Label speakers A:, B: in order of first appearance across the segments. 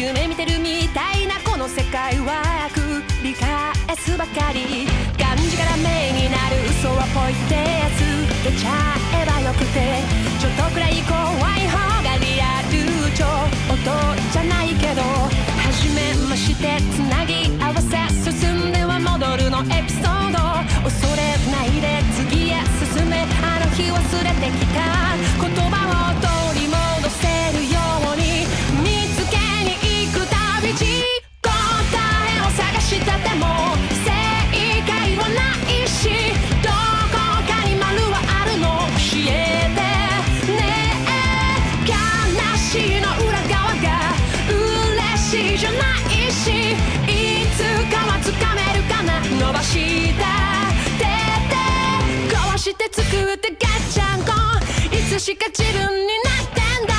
A: 夢見てるみたいなこの世界は繰り返すばかりがんじがらめになる嘘はポイってつけちゃえばよくてちょっとくらい怖い方がリアルちょっとじゃないけど初めましてつなぎ合わせ進んでは戻るのエピソード恐れないで次へ進めあの日忘れてきた言葉を取り戻せるように見つけに行く旅路答えを探してても正解はないしどこかに丸はあるの教えてねえ悲しいの裏側が嬉しいじゃないしいつかはつかめるかな伸ばした手で壊して作ってガッチャンコいつしか自分になってんだ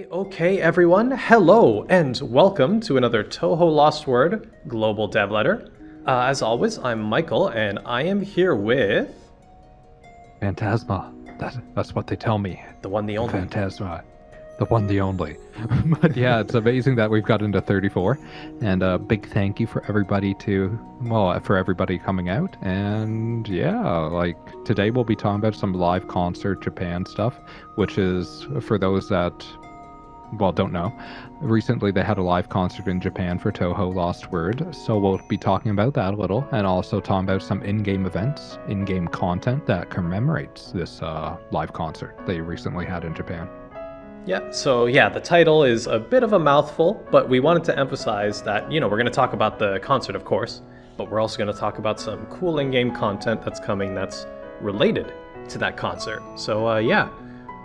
B: Okay, everyone. Hello, and welcome to another Touhou LostWord Global Dev Letter. As always, I'm Michael, and I am here with...
C: Phantasma. That's what they tell me.
B: The one, the only.
C: Phantasma. The one, the only. But yeah, it's amazing that we've gotten to 34. And a big thank you for everybody for everybody coming out. And yeah, like today we'll be talking about some live concert Japan stuff, which is for those that, don't know. Recently they had a live concert in Japan for Touhou LostWord. So we'll be talking about that a little and also talking about some in-game events, in-game content that commemorates this live concert they recently had in Japan.
B: Yeah, so the title is a bit of a mouthful, but we wanted to emphasize that, we're going to talk about the concert, of course, but we're also going to talk about some cool in-game content that's coming that's related to that concert. So,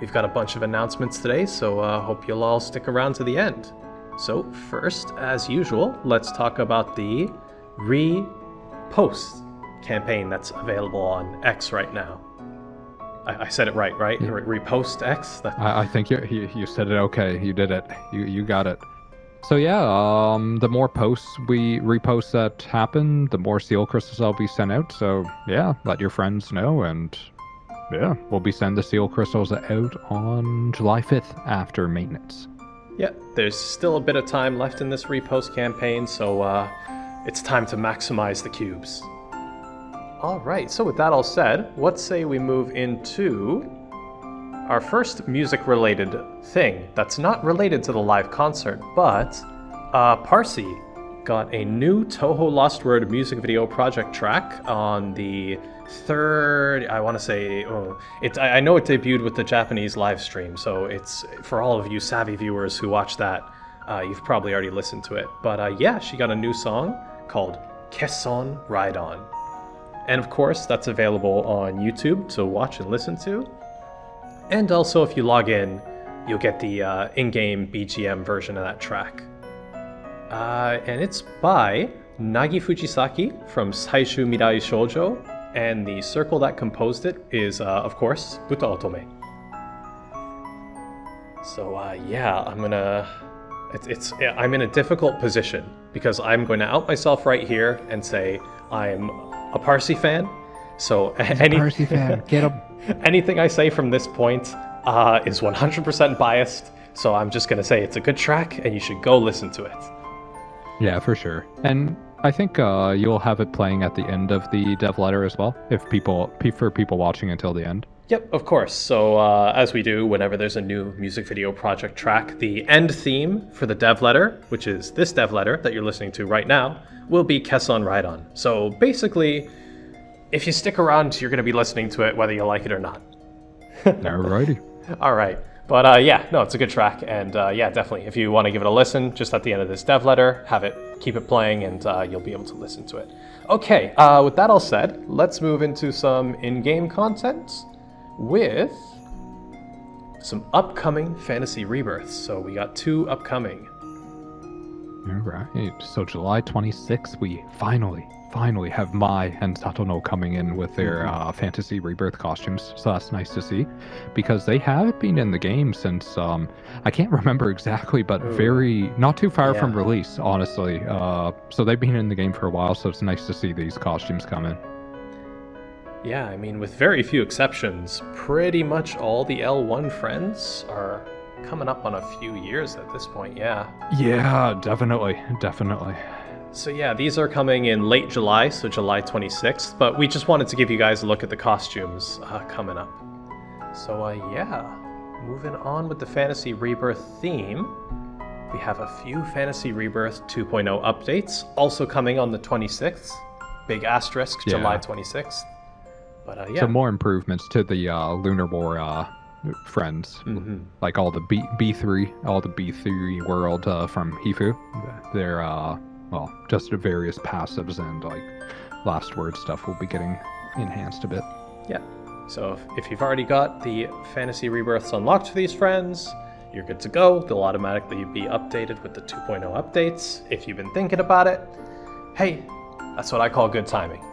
B: we've got a bunch of announcements today, so hope you'll all stick around to the end. So, first, as usual, let's talk about the Repost campaign that's available on X right now. I said it right? Yeah. Repost X?
C: I think you said it okay. You did it. You got it. So the more reposts that happen, the more seal crystals will be sent out. So let your friends know, and we'll be sending the seal crystals out on July 5th after maintenance.
B: Yeah, there's still a bit of time left in this repost campaign, so it's time to maximize the cubes. Alright, so with that all said, let's say we move into our first music-related thing that's not related to the live concert, but Parsi got a new Touhou LostWord music video project track on the third, I want to say, I know it debuted with the Japanese live stream, so it's, for all of you savvy viewers who watch that, you've probably already listened to it. But she got a new song called Kesson Ride On. And of course, that's available on YouTube to watch and listen to. And also, if you log in, you'll get the in-game BGM version of that track. And it's by Nagi Fujisaki from Saishu Mirai Shoujo, and the circle that composed it is, of course, Buta Otome. So I'm in a difficult position because I'm going to out myself right here and say I'm a Parsi fan. So
C: Parsi fan, get him.
B: Anything I say from this point is 100% biased. So I'm just going to say it's a good track and you should go listen to it.
C: Yeah, for sure. And I think you'll have it playing at the end of the dev letter as well, for people watching until the end.
B: Yep, of course. So as we do whenever there's a new music video project track, the end theme for the dev letter, which is this dev letter that you're listening to right now, will be Kesson Ride On. So basically, if you stick around, you're going to be listening to it whether you like it or not.
C: Alrighty.
B: All right. But it's a good track. And definitely, if you want to give it a listen, just at the end of this dev letter, keep it playing, and you'll be able to listen to it. Okay, with that all said, let's move into some in-game content with some upcoming fantasy rebirths. So we got 2 upcoming.
C: All right. So July 26th, we finally have Mai and Satono coming in with their fantasy rebirth costumes. So that's nice to see, because they have been in the game since I can't remember exactly, but not too far from release, honestly. So they've been in the game for a while, so it's nice to see these costumes come in.
B: Yeah, I mean, with very few exceptions, pretty much all the L1 friends are coming up on a few years at this point, yeah.
C: Yeah, definitely.
B: So yeah, these are coming in late July, so July 26th, but we just wanted to give you guys a look at the costumes coming up. So yeah, moving on with the Fantasy Rebirth theme, we have a few Fantasy Rebirth 2.0 updates, also coming on the 26th, big asterisk, July 26th. But yeah.
C: So more improvements to the Lunar War friends, like all the B3, all the B3 world from Hifu. They're well, just the various passives and like LostWord stuff will be getting enhanced a bit.
B: Yeah. So if you've already got the Fantasy Rebirths unlocked for these friends, you're good to go. They'll automatically be updated with the 2.0 updates. If you've been thinking about it, hey, that's what I call good timing.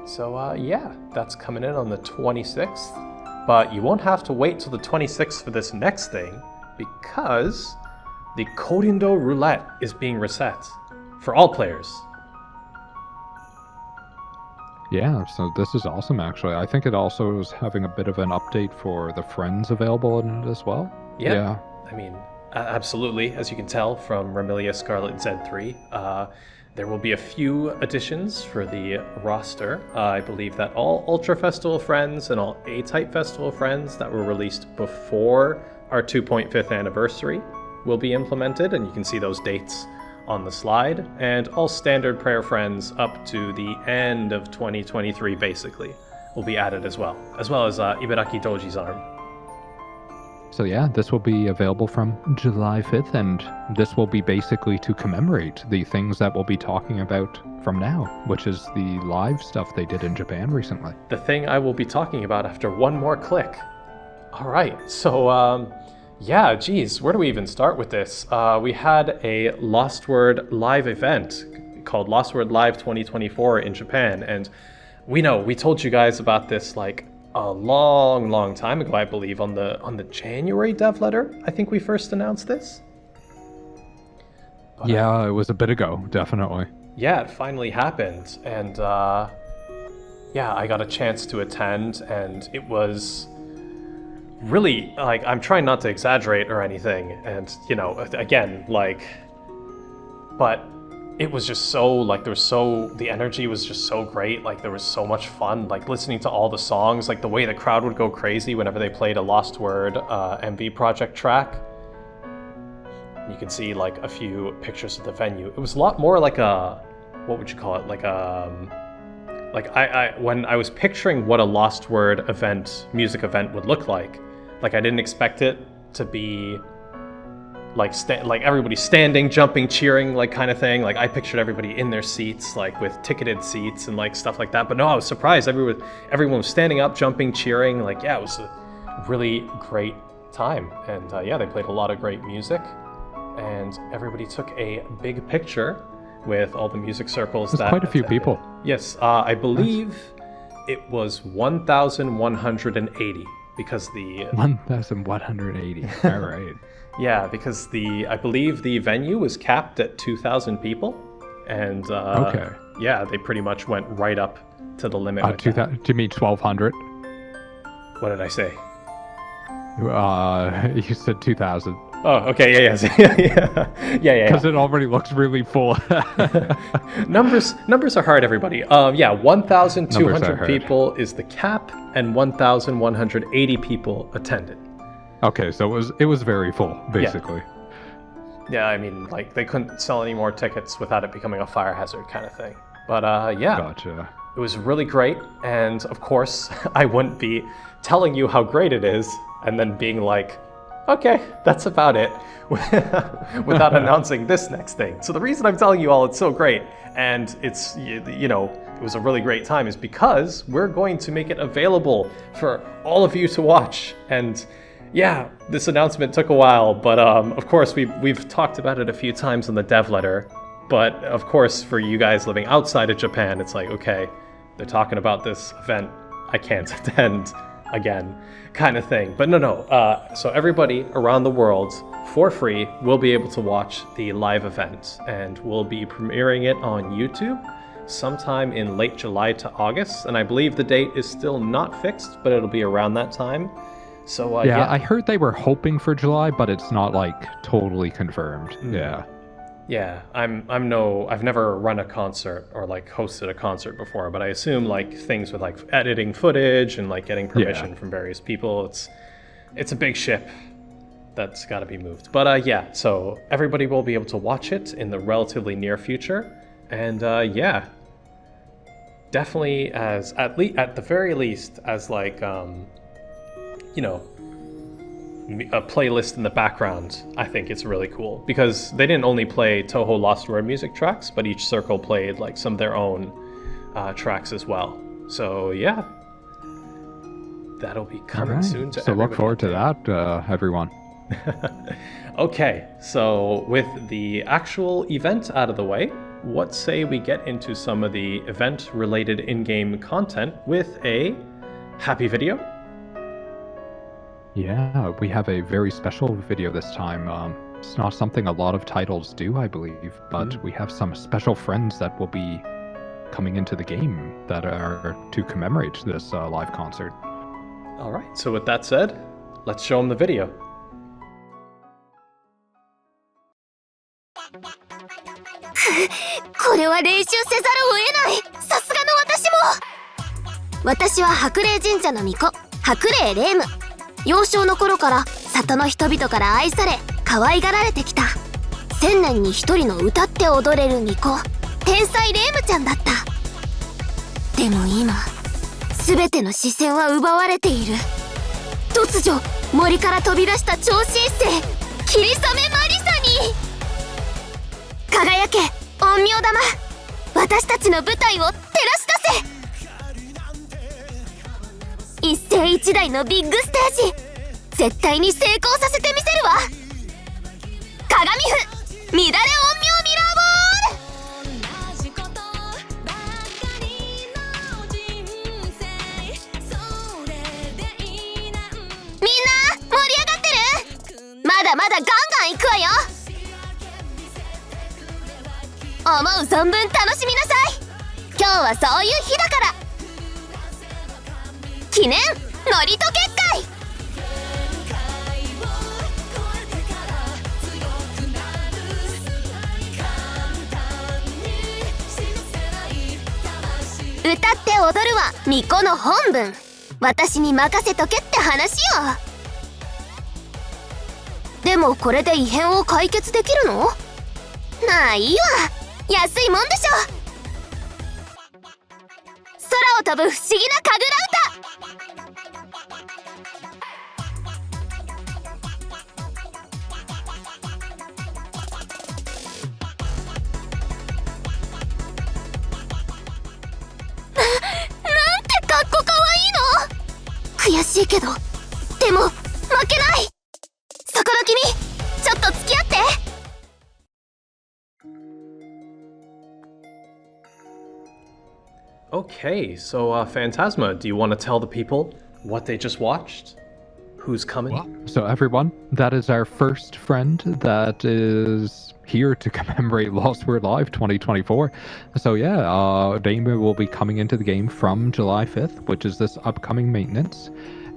B: So yeah, that's coming in on the 26th. But you won't have to wait till the 26th for this next thing, because the Korindo Roulette is being reset for all players.
C: Yeah, so this is awesome, actually. I think it also is having a bit of an update for the friends available in it as well.
B: Yeah. I mean, absolutely. As you can tell from Remilia Scarlet Z3, there will be a few additions for the roster. I believe that all Ultra Festival friends and all A-Type Festival friends that were released before our 2.5th anniversary will be implemented, and you can see those dates on the slide. And all standard prayer friends up to the end of 2023, basically, will be added as well as Ibaraki Doji's arm.
C: So yeah, this will be available from July 5th, and this will be basically to commemorate the things that we'll be talking about from now, which is the live stuff they did in Japan recently.
B: The thing I will be talking about after one more click. All right, so yeah, geez, where do we even start with this? We had a LostWord live event called LostWord Live 2024 in Japan, and we told you guys about this like a long time ago, I believe, on the January dev letter. I think we first announced this. But,
C: yeah, it was a bit ago, definitely.
B: Yeah, it finally happened, and yeah, I got a chance to attend, and it was really, like, I'm trying not to exaggerate or anything, and again, like, but it was just so, like, the energy was just so great. Like, there was so much fun, like, listening to all the songs, like, the way the crowd would go crazy whenever they played a LostWord MV project track. You can see, like, a few pictures of the venue. It was a lot more like a, what would you call it? Like, when I was picturing what a LostWord event, music event would look like I didn't expect it to be like everybody standing, jumping, cheering, like, kind of thing. Like, I pictured everybody in their seats, like, with ticketed seats and, like, stuff like that. But no, I was surprised. Everyone was standing up, jumping, cheering. Like, yeah, it was a really great time. And yeah, they played a lot of great music, and everybody took a big picture with all the music circles.
C: There's quite a few people.
B: Yes, I believe it was 1,180 because the
C: 1,180. All right.
B: Yeah, because I believe the venue was capped at 2,000 people, and
C: okay.
B: Yeah, they pretty much went right up to the limit.
C: 2,000? Do you mean 1,200?
B: What did I say?
C: You said 2,000.
B: Oh, okay, yeah.
C: Because it already looks really full.
B: Numbers are hard, everybody. Yeah, 1,200 people is the cap, and 1,180 people attended.
C: Okay, so it was very full, basically.
B: Yeah, I mean, like, they couldn't sell any more tickets without it becoming a fire hazard kind of thing. But yeah,
C: gotcha.
B: It was really great, and of course, I wouldn't be telling you how great it is and then being like, okay, that's about it, without announcing this next thing. So the reason I'm telling you all it's so great, and it's, it was a really great time, is because we're going to make it available for all of you to watch. And yeah, this announcement took a while, but of course we've talked about it a few times in the dev letter. But of course, for you guys living outside of Japan, it's like, okay, they're talking about this event, I can't attend again, kind of thing. But no. So everybody around the world, for free, will be able to watch the live event, and we'll be premiering it on YouTube sometime in late July to August. And I believe the date is still not fixed, but it'll be around that time. So
C: yeah, I heard they were hoping for July, but it's not like totally confirmed. Yeah.
B: Yeah, I've never run a concert or like hosted a concert before, but I assume like things with like editing footage and like getting permission from various people, it's a big ship that's got to be moved. But yeah, so everybody will be able to watch it in the relatively near future, and yeah, definitely at the very least as like you know, a playlist in the background. I think it's really cool because they didn't only play Touhou LostWord music tracks, but each circle played like some of their own tracks as well. So yeah, that'll be coming soon to everybody.
C: So look forward to that, everyone.
B: Okay, so with the actual event out of the way, what say we get into some of the event-related in-game content with a happy video?
C: Yeah, we have a very special video this time. It's not something a lot of titles do, I believe, but we have some special friends that will be coming into the game that are to commemorate this live concert.
B: All right, so with that said, let's show them the video.
D: 私は白麗神社の巫女、白麗霊夢。幼少の頃から里の人々から愛され可愛がられてきた。1000年に一人の歌って踊れる巫女、天才霊夢ちゃんだった。でも今、全ての視線は奪われている。突如、森から飛び出した超新星、霧雨マリサに。輝け、陰陽玉。私たちの舞台を照らし出せ。一世一代のビッグステージ、絶対に成功させてみせるわ。鏡譜、乱れ陰陽ミラーボール。みんな盛り上がってる？まだまだガンガン行くわよ。思う存分楽しみなさい。今日はそういう日だから。記念ノリと結界。歌って踊るは巫女の本分。私に任せとけって話よ。でもこれで異変を解決できるの？まあいいわ、安いもんでしょ。空を飛ぶ不思議な神楽歌。なんてかっこかわいいの。悔しいけど、でも負けない。そこの君、ちょっと付き合って。
B: Okay, so Phantasma, do you want to tell the people what they just watched? Who's coming?
C: Well, so everyone, that is our first friend that is here to commemorate LostWord Live 2024. So yeah, Dama will be coming into the game from July 5th, which is this upcoming maintenance.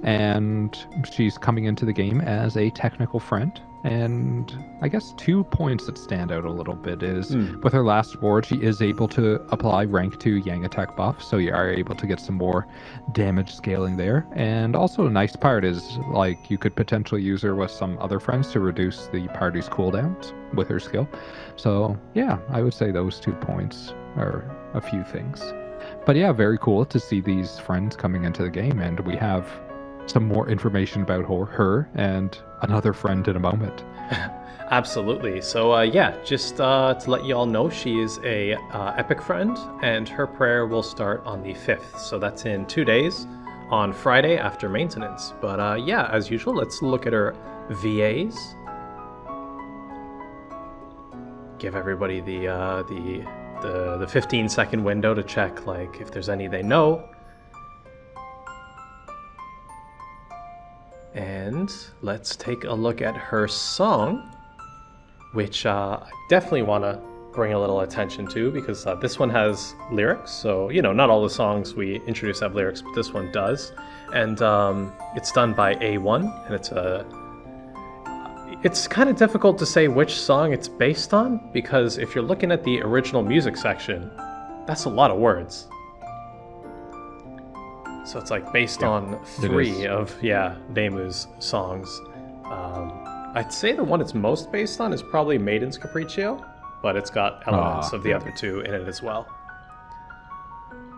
C: And she's coming into the game as a technical friend. And I guess 2 points that stand out a little bit is with her last ward, she is able to apply rank 2 Yang attack buff, so you are able to get some more damage scaling there. And also a nice part is like you could potentially use her with some other friends to reduce the party's cooldowns with her skill. So yeah, I would say those 2 points are a few things. But yeah, very cool to see these friends coming into the game, and we have some more information about her and another friend in a moment.
B: Absolutely. So yeah, just to let you all know, she is a epic friend, and her prayer will start on the 5th. So that's in 2 days, on Friday after maintenance. But yeah, as usual, let's look at her VAs. Give everybody the 15-second window to check like if there's any they know. And let's take a look at her song, which I definitely want to bring a little attention to, because this one has lyrics. So, not all the songs we introduce have lyrics, but this one does. And it's done by A1, and it's kind of difficult to say which song it's based on, because if you're looking at the original music section, that's a lot of words. So it's like based on 3 of Neymu's songs. I'd say the one it's most based on is probably Maiden's Capriccio, but it's got elements of the other 2 in it as well.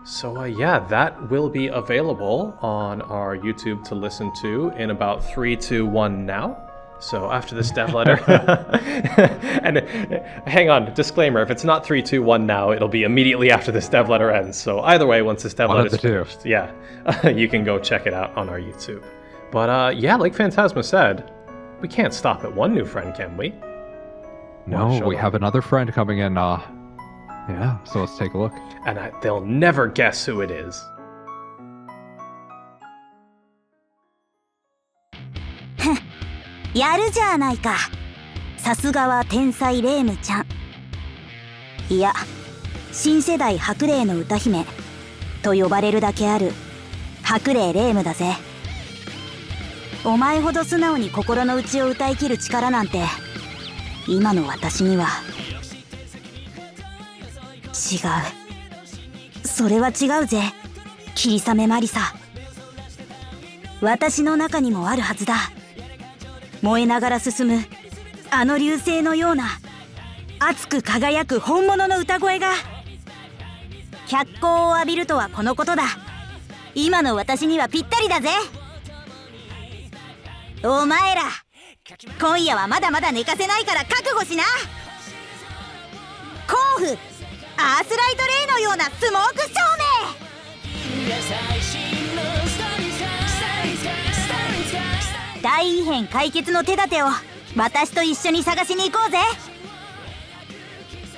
B: So that will be available on our YouTube to listen to in about 3, 2, 1 now. So after this dev letter, and hang on, disclaimer, if it's not 3, 2, 1 now, it'll be immediately after this dev letter ends. So either way, once this dev letter is finished, you can go check it out on our YouTube. But like Phantasma said, we can't stop at one new friend, can we?
C: No, we have another friend coming in. So let's take a look.
B: And they'll never guess who it is.
E: "やるじゃないか。さすがは天才レイムちゃん。いや、新世代白霊の歌姫と呼ばれるだけある白霊レイムだぜ。お前ほど素直に心の内を歌い切る力なんて今の私には違う。それは違うぜ、霧雨マリサ。私の中にもあるはずだ。燃えながら進むあの流星のような熱く輝く本物の歌声が脚光を浴びるとはこのことだ。今の私にはぴったりだぜ。お前ら今夜はまだまだ寝かせないから覚悟しな。甲府アースライトレイのようなスモーク照明。大異変解決の手立てを私と一緒に探しに行こうぜ。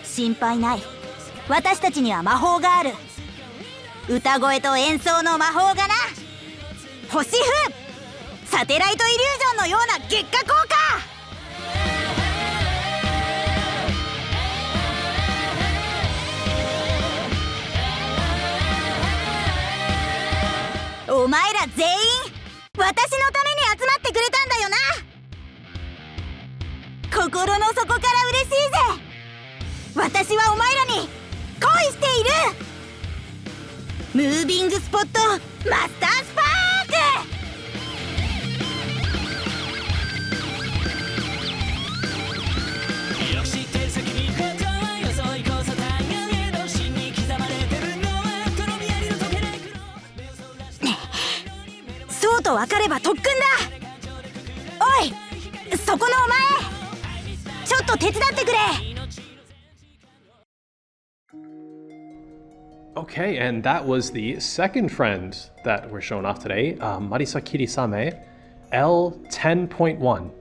E: 心配ない、私たちには魔法がある。歌声と演奏の魔法がな。星風サテライトイリュージョンのような月下効果。お前ら全員私のために集まってくれたんだよな。心の底から嬉しいぜ。私はお前らに恋している。ムービングスポットマスタースパーク。そうと分かれば特訓だ。おい、そこのお前、ちょっと手伝ってくれ。
B: Okay, and that was the second friend that we're showing off today, Marisa Kirisame, L10.1.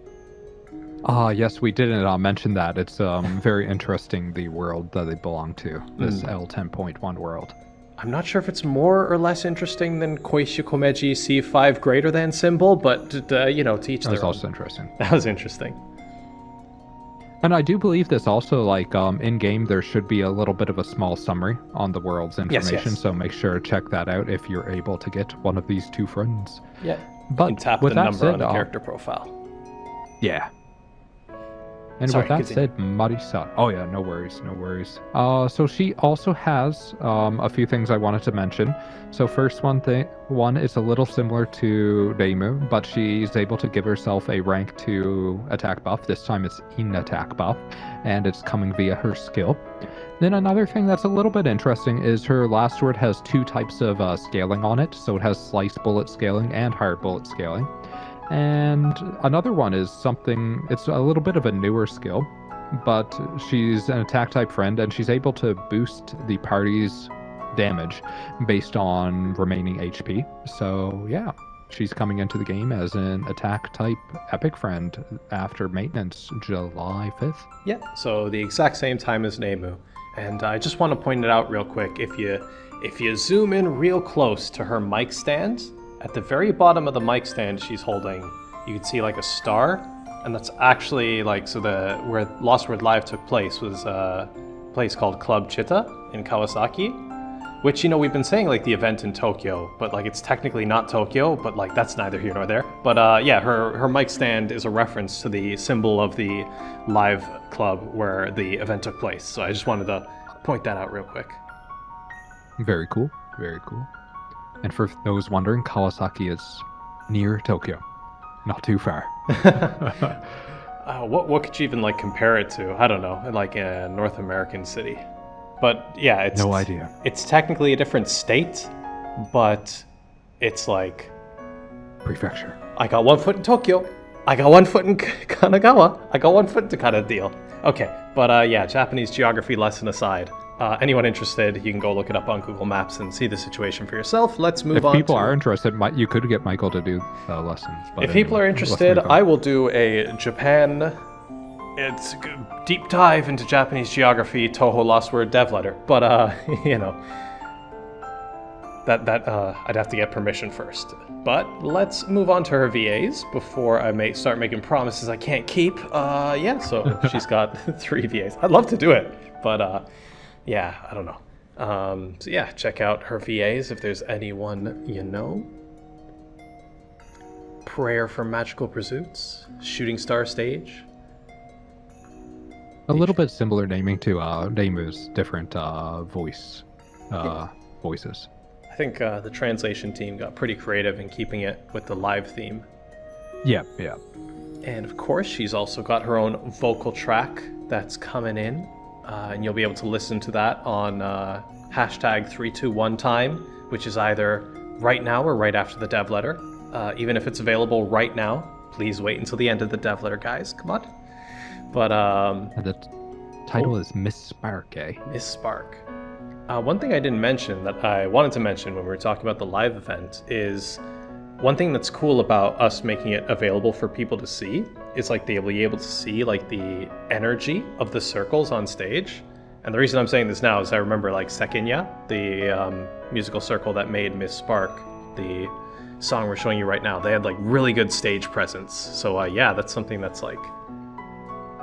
C: Yes, we didn't mention that. It's very interesting, the world that they belong to, this L10.1 world.
B: I'm not sure if it's more or less interesting than Koishi Komeji C5 greater than symbol, but to each their own.
C: That was also interesting.
B: That was interesting.
C: And I do believe this also, like, in-game, there should be a little bit of a small summary on the world's information,
B: yes.
C: So make sure to check that out if you're able to get one of these two friends.
B: Yeah,
C: but
B: you can tap
C: with
B: the
C: that
B: number
C: said,
B: on the character profile.
C: Yeah. And
B: Sorry,
C: with that
B: continue.
C: said, Marisa. Oh yeah, no worries, no worries. So she also has a few things I wanted to mention. So first one is a little similar to Reimu, but she's able to give herself a rank 2 attack buff. This time it's in attack buff, and it's coming via her skill. Then another thing that's a little bit interesting is her last word has 2 types of scaling on it. So it has slice bullet scaling and hard bullet scaling. And another one is something, it's a little bit of a newer skill, but she's an attack type friend and she's able to boost the party's damage based on remaining HP. So yeah, she's coming into the game as an attack type epic friend after maintenance July 5th.
B: Yeah, so the exact same time as Nemu. And I just want to point it out real quick, if you zoom in real close to her mic stand, at the very bottom of the mic stand she's holding, you can see like a star, and that's actually like, so where LostWord Live took place was place called Club Chitta in Kawasaki, which, you know, we've been saying like the event in Tokyo, but like it's technically not Tokyo, but like that's neither here nor there. But yeah, her mic stand is a reference to the symbol of the live club where the event took place. So I just wanted to point that out real quick.
C: Very cool. Very cool. And for those wondering, Kawasaki is near Tokyo. Not too far.
B: What could you even like compare it to? I don't know, like a North American city. But yeah, it's
C: no idea.
B: It's technically a different state, but it's like
C: prefecture.
B: I got 1 foot in Tokyo. I got 1 foot in Kanagawa. I got 1 foot to kind of deal. Okay, but yeah, Japanese geography lesson aside. Anyone interested, you can go look it up on Google Maps and see the situation for yourself. Let's move on.
C: If people are interested, you could get Michael to do lessons.
B: If people are interested, I will do a Japan. It's a deep dive into Japanese geography, Touhou LostWord dev letter. But you know, that I'd have to get permission first. But let's move on to her VAs before I start making promises I can't keep. Yeah, so she's got 3 VAs. I'd love to do it, but yeah, I don't know. So yeah, check out her VAs if there's anyone you know. Prayer for Magical Pursuits, Shooting Star Stage.
C: A little bit similar naming to Neymu's different voices.
B: I think the translation team got pretty creative in keeping it with the live theme.
C: Yeah.
B: And of course, she's also got her own vocal track that's coming in. And you'll be able to listen to that on #321time, which is either right now or right after the dev letter. Even if it's available right now, please wait until the end of the dev letter, guys. Come on. But
C: the title is Miss Spark, eh?
B: Miss Spark. One thing I didn't mention that I wanted to mention when we were talking about the live event is one thing that's cool about us making it available for people to see is like they'll be able to see like the energy of the circles on stage. And the reason I'm saying this now is I remember like Sekinya, the musical circle that made Miss Spark, the song we're showing you right now, they had like really good stage presence. So yeah, that's something that's like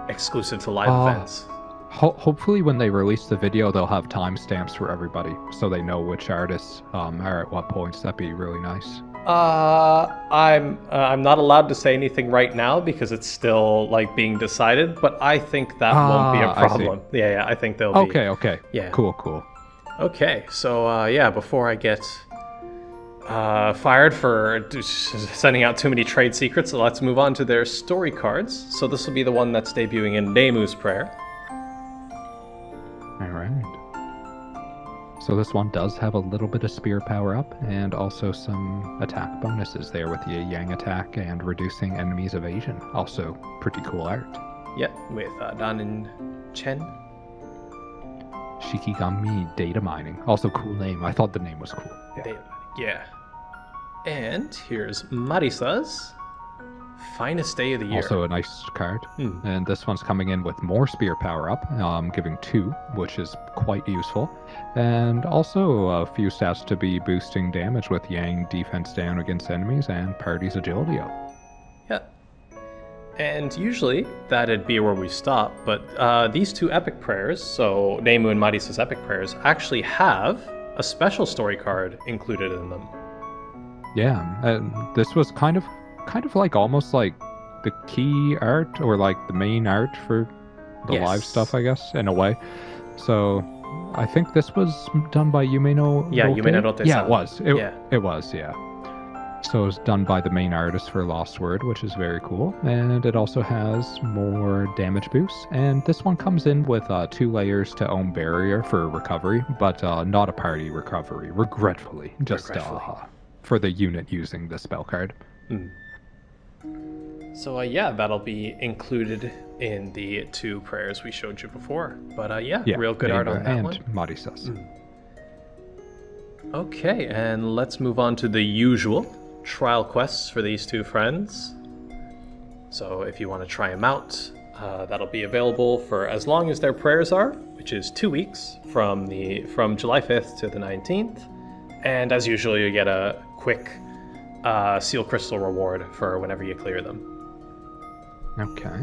B: exclusive to live events.
C: Hopefully when they release the video, they'll have timestamps for everybody so they know which artists are at what points. That'd be really nice.
B: I'm not allowed to say anything right now because it's still like being decided, but I think that won't be a problem. Yeah, I think they'll be.
C: Okay.
B: Yeah.
C: Cool.
B: Okay, so yeah, before I get fired for sending out too many trade secrets, let's move on to their story cards. So this will be the one that's debuting in Neymu's Prayer.
C: All right. So this one does have a little bit of spear power up and also some attack bonuses there with the Yang attack and reducing enemies' evasion. Also pretty cool art.
B: Yeah, with Danin Chen.
C: Shikigami Data Mining. Also cool name. I thought the name was cool.
B: Yeah. And here's Marisa's Finest Day of the Year.
C: Also a nice card. And this one's coming in with more spear power up, giving 2, which is quite useful. And also a few stats to be boosting damage with Yang defense down against enemies and party's agility up.
B: Yeah. And usually that'd be where we stop, but these 2 epic prayers, so Neymu and Marisa's epic prayers, actually have a special story card included in them.
C: Yeah, and this was kind of like almost like the key art or like the main art for the live stuff, I guess, in a way. So I think this was done by Yumeno Rote.
B: Yeah, Yumeno Rote.
C: Yeah, it was. It was, yeah. So it was done by the main artist for LostWord, which is very cool. And it also has more damage boosts. And this one comes in with 2 layers to own barrier for recovery, but not a party recovery, regretfully. Just for the unit using the spell card.
B: So yeah, that'll be included in the 2 prayers we showed you before. But yeah, real good art on that one.
C: And Marisa's.
B: Okay, and let's move on to the usual trial quests for these 2 friends. So if you want to try them out, that'll be available for as long as their prayers are, which is 2 weeks from July 5th to the 19th. And as usual, you get a quick seal crystal reward for whenever you clear them.
C: Okay.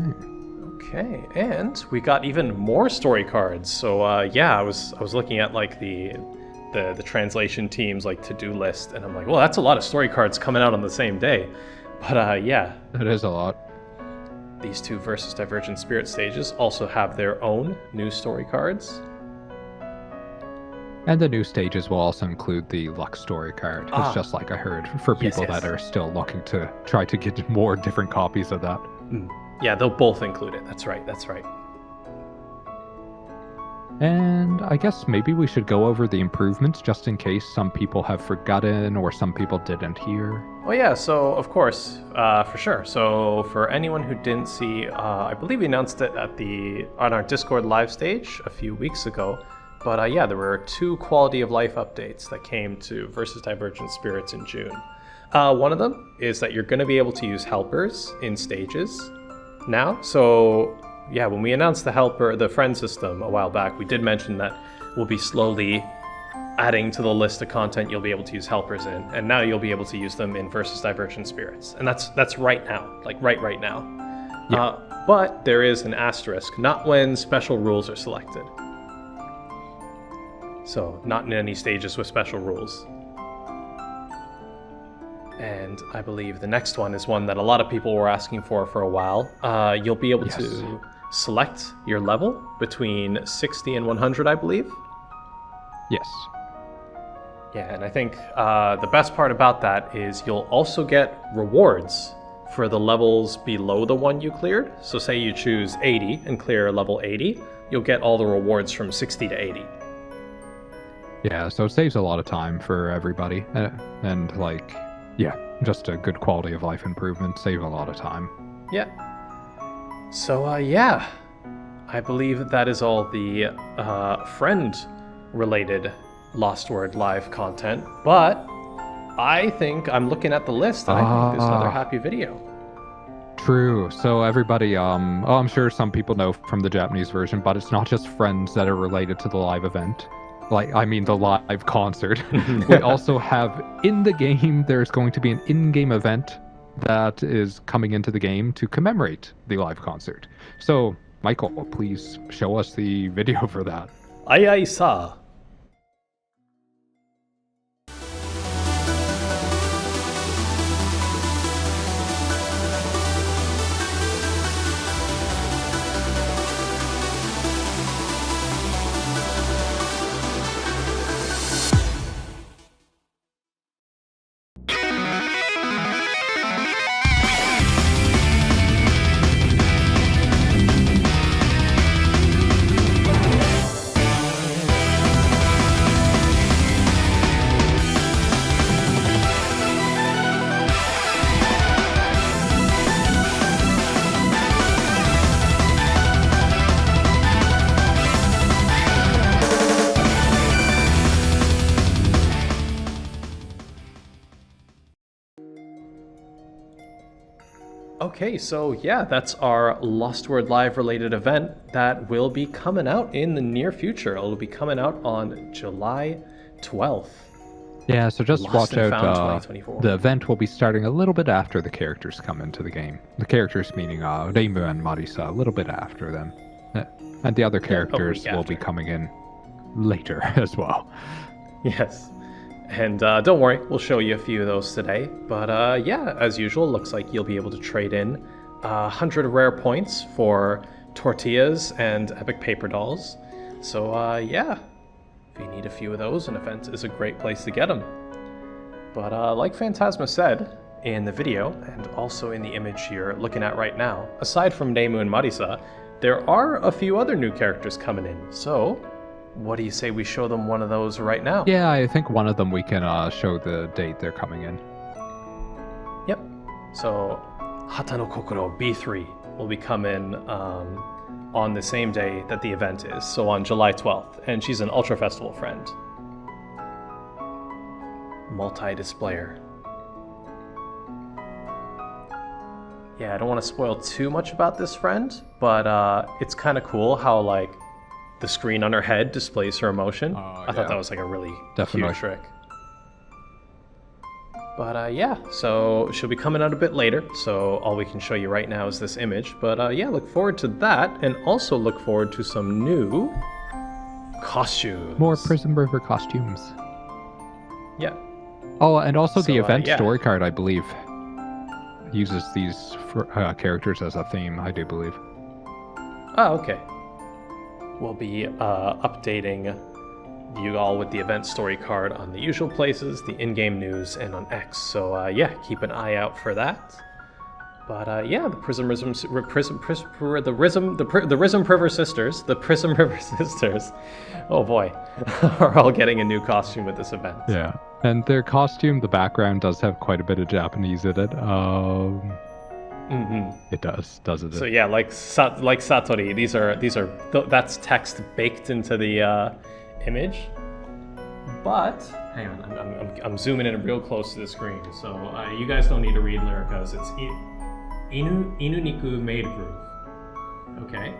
B: Okay, and we got even more story cards. So yeah, I was looking at like the translation team's like to-do list, and I'm like, well, that's a lot of story cards coming out on the same day. But yeah,
C: It is a lot.
B: these two Versus Divergent Spirit stages also have their own new story cards.
C: And the new stages will also include the luck story card. It's just like I heard, for people
B: yes.
C: that are still looking to try to get more different copies of that.
B: Yeah, they'll both include it. That's right.
C: And I guess maybe we should go over the improvements just in case some people have forgotten or some people didn't hear.
B: Oh yeah, so of course, for sure. So for anyone who didn't see, I believe we announced it on our Discord live stage a few weeks ago. But yeah, there were 2 quality of life updates that came to Versus Divergent Spirits in June. One of them is that you're going to be able to use helpers in stages now. So yeah, when we announced the friend system a while back, we did mention that we'll be slowly adding to the list of content you'll be able to use helpers in, and now you'll be able to use them in Versus Divergent Spirits, and that's right now, like right now.
C: Yeah.
B: But there is an asterisk, not when special rules are selected. So not in any stages with special rules. And I believe the next one is one that a lot of people were asking for a while. You'll be able to select your level between 60 and 100, I believe.
C: Yes.
B: Yeah, and I think the best part about that is you'll also get rewards for the levels below the one you cleared. So say you choose 80 and clear level 80, you'll get all the rewards from 60 to 80.
C: Yeah, so it saves a lot of time for everybody. And like, yeah, just a good quality of life improvement, save a lot of time.
B: Yeah. So yeah, I believe that is all the friend-related LostWord live content, but I think I'm looking at the list and I think there's another happy video.
C: True. So everybody, I'm sure some people know from the Japanese version, but it's not just friends that are related to the live event. The live concert. We also have in the game, there's going to be an in-game event that is coming into the game to commemorate the live concert. So, Michael, please show us the video for that.
B: Aye aye sa. Okay, so yeah, that's our LostWord Live related event that will be coming out in the near future. It'll be coming out on July 12th.
C: Yeah, so just
B: Lost
C: watch
B: and
C: out.
B: Found 2024.
C: The event will be starting a little bit after the characters come into the game. The characters meaning Reimu and Marisa, a little bit after them. And the other characters will be coming in later as well.
B: Yes. And don't worry, we'll show you a few of those today. But yeah, as usual, looks like you'll be able to trade in 100 rare points for tortillas and epic paper dolls. So yeah, if you need a few of those, an event is a great place to get them. But like Phantasma said in the video, and also in the image you're looking at right now, aside from Reimu and Marisa, there are a few other new characters coming in. So what do you say we show them one of those right now?
C: Yeah, I think one of them we can show the date they're coming in.
B: Yep. So Hata no Kokoro B3 will be coming on the same day that the event is, so on July 12th, and she's an Ultra Festival friend. Multi-displayer. Yeah, I don't want to spoil too much about this friend, but it's kind of cool how like the screen on her head displays her emotion. I thought that was like a really cute trick. But yeah, so she'll be coming out a bit later, so all we can show you right now is this image. But yeah, look forward to that, and also look forward to some new costumes.
C: More Prism River costumes.
B: Yeah.
C: Oh, and also the
B: So,
C: event
B: yeah.
C: story card, I believe, uses these characters as a theme, I do believe.
B: Oh, okay. We'll be updating you all with the event story card on the usual places, the in-game news, and on X. So yeah, keep an eye out for that. But yeah, the Prism River Sisters, the Prism River Sisters, oh boy, are all getting a new costume at this event.
C: Yeah, and their costume, the background does have quite a bit of Japanese in it. It does, doesn't it?
B: So yeah, like Satori, that's text baked into the image. But hang on, I'm zooming in real close to the screen, so you guys don't need to read Lyrica's. It's Inu Niku Maid Groove. Okay.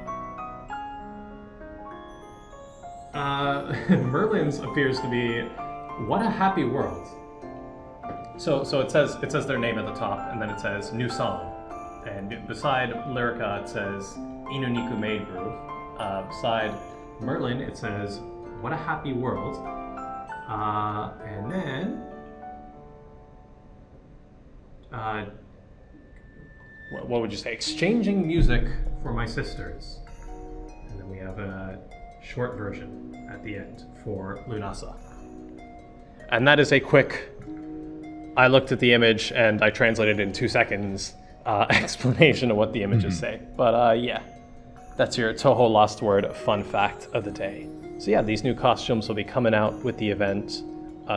B: Merlin's appears to be "What a Happy World." So it says their name at the top, and then it says new song, and beside Lyrica it says Inu Niku Maid Groove. Beside Merlin it says "What a Happy World," and then what would you say? Exchanging music for my sisters, and then we have a short version at the end for Lunasa. And that is a quick. I looked at the image and I translated in 2 seconds explanation of what the images say. But yeah, that's your Touhou LostWord fun fact of the day. So yeah, these new costumes will be coming out with the event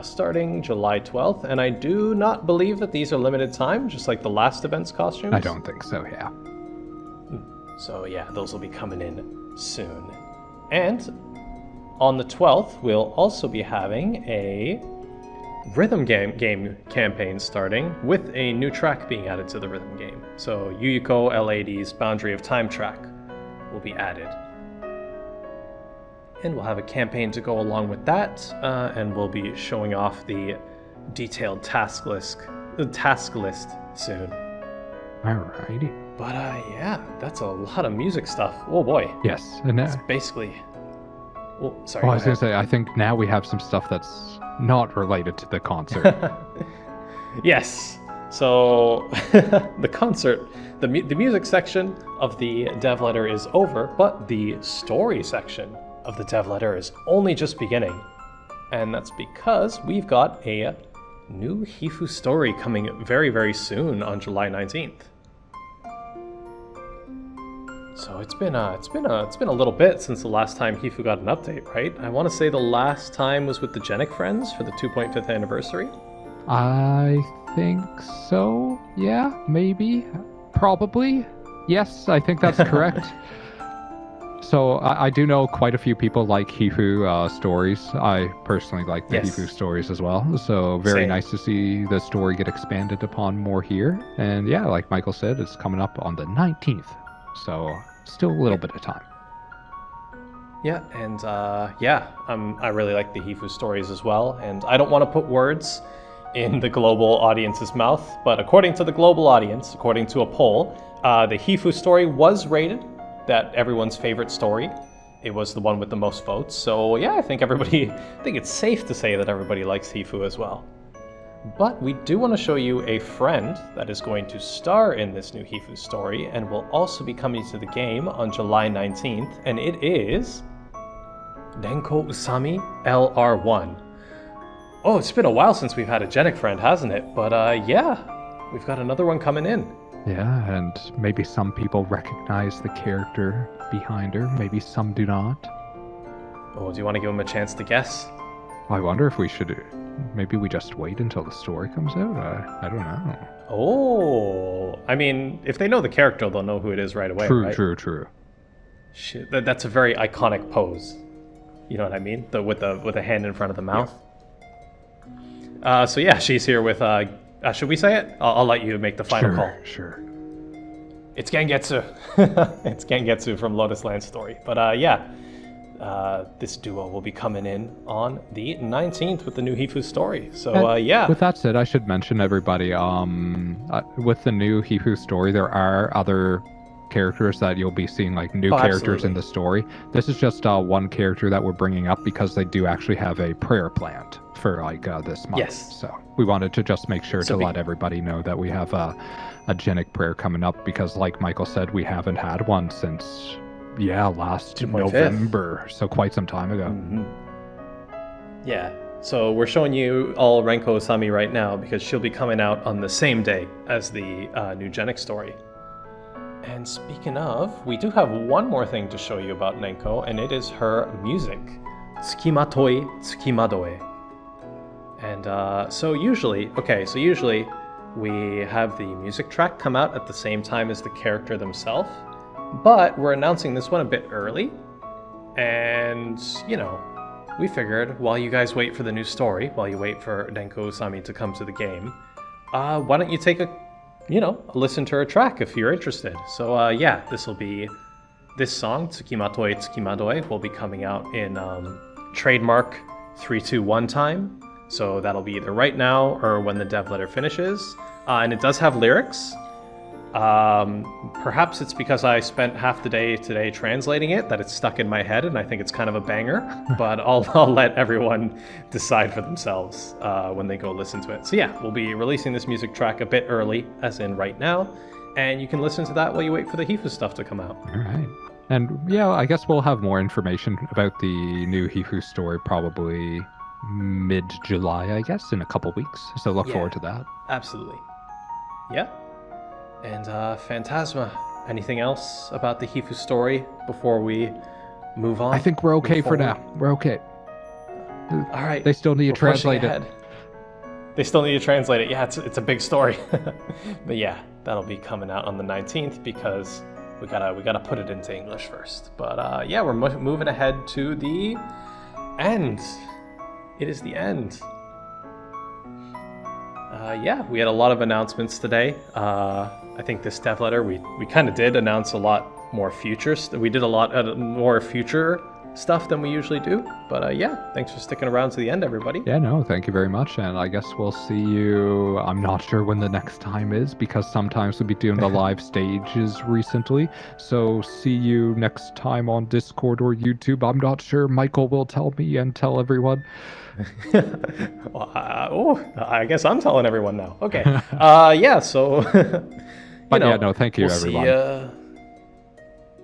B: starting July 12th, and I do not believe that these are limited time, just like the last event's costumes.
C: I don't think so, yeah.
B: So yeah, those will be coming in soon. And on the 12th, we'll also be having a rhythm game campaign starting with a new track being added to the rhythm game. So Yuyuko L80's Boundary of Time track will be added. And we'll have a campaign to go along with that, and we'll be showing off the detailed task list soon.
C: Alrighty.
B: But yeah, that's a lot of music stuff. Oh boy.
C: Yes, and
B: It's basically... Oh, sorry.
C: I was going to say, I think now we have some stuff that's not related to the concert.
B: Yes. So the concert, the music section of the dev letter is over, but the story section of the dev letter is only just beginning. And that's because we've got a new Hifu story coming very, very soon on July 19th. So it's been a little bit since the last time Hifu got an update, right? I want to say the last time was with the Genic Friends for the 2.5th anniversary.
C: I think so. Yeah, maybe. Probably. Yes, I think that's correct. So I do know quite a few people like Hifu stories. I personally like the Hifu stories as well. So very nice to see the story get expanded upon more here. And yeah, like Michael said, it's coming up on the 19th. So still a little bit of time.
B: Yeah, and I really like the Hifu stories as well. And I don't want to put words in the global audience's mouth, but according to the global audience, according to a poll, the Hifu story was rated that everyone's favorite story. It was the one with the most votes. So yeah, I think it's safe to say that everybody likes Hifu as well. But we do want to show you a friend that is going to star in this new Hifu story and will also be coming to the game on July 19th, and it is Renko Usami LR1. Oh, it's been a while since we've had a Genic friend, hasn't it? But yeah, we've got another one coming in.
C: Yeah, and maybe some people recognize the character behind her, maybe some do not.
B: Oh, do you want to give them a chance to guess?
C: I wonder if we should... Maybe we just wait until the story comes out? I don't know.
B: Oh, I mean, if they know the character, they'll know who it is right away, right?
C: True.
B: Shit, that's a very iconic pose. You know what I mean? With a hand in front of the mouth. Yeah. So yeah, she's here with... should we say it? I'll let you make the final call.
C: Sure.
B: It's Gengetsu. It's Gengetsu from Lotus Land Story. But yeah, this duo will be coming in on the 19th with the new Hifu story. So yeah.
C: With that said, I should mention everybody, with the new Hifu story, there are other characters that you'll be seeing, like new characters in the story. This is just one character that we're bringing up because they do actually have a prayer planned for like this month.
B: Yes.
C: So we wanted to just make sure to let everybody know that we have a Genic prayer coming up because, like Michael said, we haven't had one since last November, so quite some time ago.
B: Yeah. So we're showing you all Renko Osami right now because she'll be coming out on the same day as the new Genic story. And speaking of, we do have one more thing to show you about Nenko, and it is her music. Tsukimatoi Tsukimadoe. And so usually we have the music track come out at the same time as the character themselves, but we're announcing this one a bit early. And, you know, we figured while you guys wait for the new story, while you wait for Renko Osami to come to the game, why don't you take a listen to her track if you're interested. So yeah, this song, Tsukimatoi Tsukimadoe, will be coming out in trademark 321 time. So that'll be either right now or when the dev letter finishes. And it does have lyrics. Perhaps it's because I spent half the day today translating it that it's stuck in my head and I think it's kind of a banger, but I'll let everyone decide for themselves when they go listen to it. So yeah, we'll be releasing this music track a bit early, as in right now, and you can listen to that while you wait for the Hifu stuff to come out.
C: All right. And yeah, I guess we'll have more information about the new Hifu story probably mid-July, I guess, in a couple weeks. So look forward to that.
B: Absolutely. Yeah. And Phantasma, anything else about the Hifu story before we move on?
C: I think we're okay for now. We're okay.
B: All right.
C: They still need to translate it.
B: They still need to translate it. Yeah, it's a big story. But yeah, that'll be coming out on the 19th because we gotta put it into English first. But yeah, we're moving ahead to the end. It is the end. Yeah, we had a lot of announcements today. I think this dev letter, we kind of did announce a lot more futures. We did a lot more future stuff than we usually do. But yeah, thanks for sticking around to the end, everybody.
C: Yeah, no, thank you very much. And I guess we'll see you, I'm not sure when the next time is because sometimes we'll be doing the live stages recently. So see you next time on Discord or YouTube. I'm not sure. Michael will tell me and tell everyone.
B: Well, I guess I'm telling everyone now. Okay. Yeah, so
C: but yeah, no, thank you, everyone.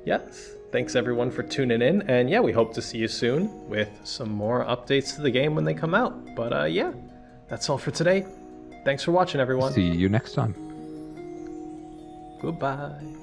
B: Yes, thanks everyone for tuning in, and yeah, we hope to see you soon with some more updates to the game when they come out. But yeah, that's all for today. Thanks for watching, everyone.
C: See you next time.
B: Goodbye.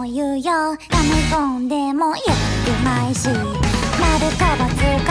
E: も言うよ、やめ込んでもよくないし、丸か×か